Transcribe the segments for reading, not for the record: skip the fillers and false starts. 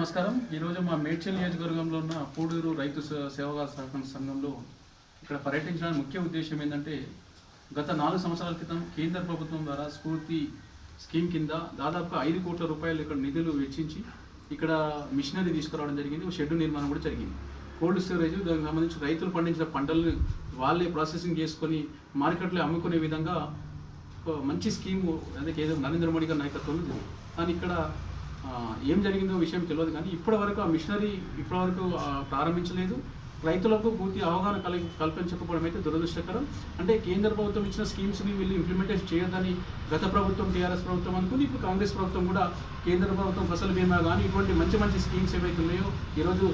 నమస్కారం। ఈరోజు మా మేడ్చల్ నియోజకవర్గంలో ఉన్న పూడూరు రైతు సేవా సహకార సంఘంలో ఇక్కడ పర్యటించడానికి ముఖ్య ఉద్దేశం ఏంటంటే గత 4 సంవత్సరాల క్రితం కేంద్ర ప్రభుత్వం ద్వారా స్ఫూర్తి స్కీమ్ కింద దాదాపుగా 5 కోట్ల రూపాయలు ఇక్కడ నిధులు వెచ్చించి ఇక్కడ మిషనరీ తీసుకురావడం జరిగింది। ఒక షెడ్ నిర్మాణం కూడా జరిగింది। కోల్డ్ స్టోరేజ్ దానికి సంబంధించి రైతులు పండించిన పంటలను వాళ్ళే ప్రాసెసింగ్ చేసుకొని మార్కెట్లో అమ్ముకునే విధంగా మంచి స్కీము అదే నరేంద్ర మోడీ గారి నాయకత్వంలో కానీ ఇక్కడ ఏం జరిగిందో విషయం తెలియదు కానీ ఇప్పటివరకు ఆ మిషనరీ ఇప్పటివరకు ప్రారంభించలేదు। రైతులకు పూర్తి అవగాహన కల్పించకపోవడం అయితే దురదృష్టకరం। అంటే కేంద్ర ప్రభుత్వం ఇచ్చిన స్కీమ్స్ని వీళ్ళు ఇంప్లిమెంటేషన్ చేయొద్దని గత ప్రభుత్వం టీఆర్ఎస్ ప్రభుత్వం అనుకుని ఇప్పుడు కాంగ్రెస్ ప్రభుత్వం కూడా కేంద్ర ప్రభుత్వం ఫసల్ బీమా కానీ ఇటువంటి మంచి స్కీమ్స్ ఏవైతే ఉన్నాయో ఈరోజు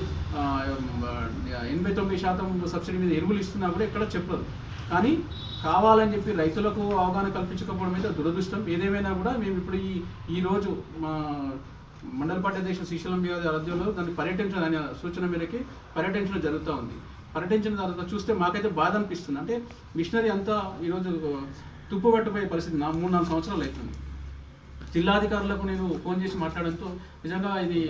89% సబ్సిడీ మీద ఎరువులు ఇస్తున్నా కూడా ఎక్కడ చెప్పదు। కానీ కావాలని చెప్పి రైతులకు అవగాహన కల్పించకపోవడం అయితే దురదృష్టం। ఏదేమైనా కూడా మేము ఇప్పుడు ఈరోజు మా మండల పార్టీ అధ్యక్షుడు శ్రీశైలం వ్యాధి ఆధ్వర్యంలో దాన్ని పర్యటించడం అనే సూచన మేరకి పర్యటించడం జరుగుతూ ఉంది। పర్యటించిన తర్వాత చూస్తే మాకైతే బాధ అనిపిస్తుంది। అంటే మిషనరీ అంతా ఈరోజు తుప్పుపట్టుపోయే పరిస్థితి 3-4 సంవత్సరాలు అవుతుంది। జిల్లాధికారులకు నేను ఫోన్ చేసి మాట్లాడడంతో నిజంగా ఇది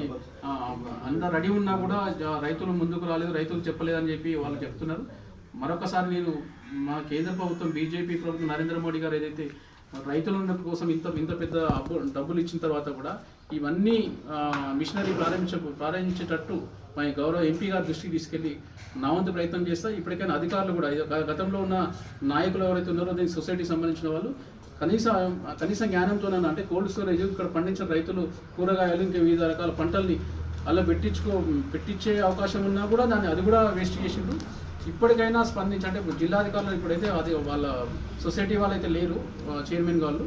అంత రెడీ ఉన్నా కూడా రైతులు ముందుకు రాలేదు, రైతులు చెప్పలేదని చెప్పి వాళ్ళు చెప్తున్నారు। మరొకసారి నేను మా కేంద్ర ప్రభుత్వం బీజేపీ ప్రభుత్వం నరేంద్ర మోడీ గారు ఏదైతే రైతుల కోసం ఇంత పెద్ద డబ్బులు ఇచ్చిన తర్వాత కూడా ఇవన్నీ మిషనరీ ప్రారంభించేటట్టు మా గౌరవ ఎంపీ గారి దృష్టికి తీసుకెళ్లి నా వంతు ప్రయత్నం చేస్తా। ఇప్పటికైనా అధికారులు కూడా గతంలో ఉన్న నాయకులు ఎవరైతే ఉన్నారో దీనికి సొసైటీకి సంబంధించిన వాళ్ళు కనీస జ్ఞానంతోనైనా అంటే కోల్డ్ స్టోరేజ్ ఇక్కడ పండించిన రైతులు కూరగాయలు ఇంకా వివిధ రకాల పంటల్ని అలా పెట్టించే అవకాశం ఉన్నా కూడా అది కూడా వేస్ట్ చేసిండ్రు। ఇప్పటికైనా స్పందించి అంటే జిల్లాధికారులు ఇప్పుడైతే అది వాళ్ళ సొసైటీ వాళ్ళైతే లేరు చైర్మన్ వాళ్ళు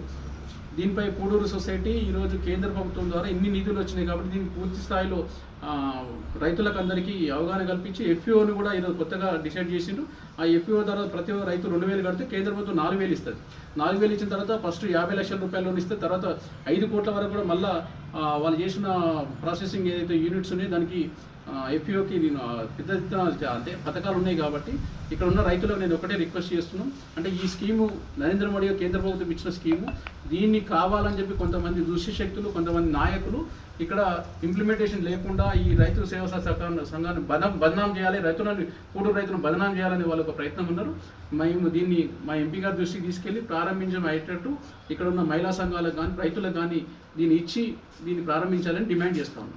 దీనిపై పూడూరు సొసైటీ ఈరోజు కేంద్ర ప్రభుత్వం ద్వారా ఇన్ని నిధులు వచ్చినాయి కాబట్టి దీనికి పూర్తి స్థాయిలో రైతులకు అందరికీ అవగాహన కల్పించి ఎఫ్పిఓని కూడా ఈరోజు కొత్తగా డిసైడ్ చేసిండ్రు। ఆ ఎఫ్పిఓ ద్వారా ప్రతి రైతు 2,000 కడితే కేంద్ర ప్రభుత్వం 4,000 ఇస్తుంది। 4,000 ఇచ్చిన తర్వాత ఫస్ట్ 50 లక్షల రూపాయలు లోన్ ఇస్తే తర్వాత 5 కోట్ల వరకు కూడా మళ్ళీ వాళ్ళు చేసిన ప్రాసెసింగ్ ఏదైతే యూనిట్స్ ఉన్నాయో దానికి ఎఫ్పిఓకి నేను పెద్ద అంటే పథకాలు ఉన్నాయి కాబట్టి ఇక్కడ ఉన్న రైతులకు నేను ఒకటే రిక్వెస్ట్ చేస్తున్నాను। అంటే ఈ స్కీము నరేంద్ర మోడీ కేంద్ర ప్రభుత్వం ఇచ్చిన స్కీము దీన్ని కావాలని చెప్పి కొంతమంది దుష్ట కొంతమంది నాయకులు ఇక్కడ ఇంప్లిమెంటేషన్ లేకుండా ఈ రైతు సేవా సహకార సంఘాన్ని బదనాం చేయాలి, పూడూరు రైతులను బదనాం చేయాలని వాళ్ళ ఒక ప్రయత్నం ఉన్నారు। మేము దీన్ని మా ఎంపీ గారి దృష్టికి తీసుకెళ్లి ప్రారంభించడం అయ్యేటట్టు ఇక్కడ ఉన్న మహిళా సంఘాలకు కానీ రైతులకు కానీ దీన్ని ప్రారంభించాలని డిమాండ్ చేస్తాము।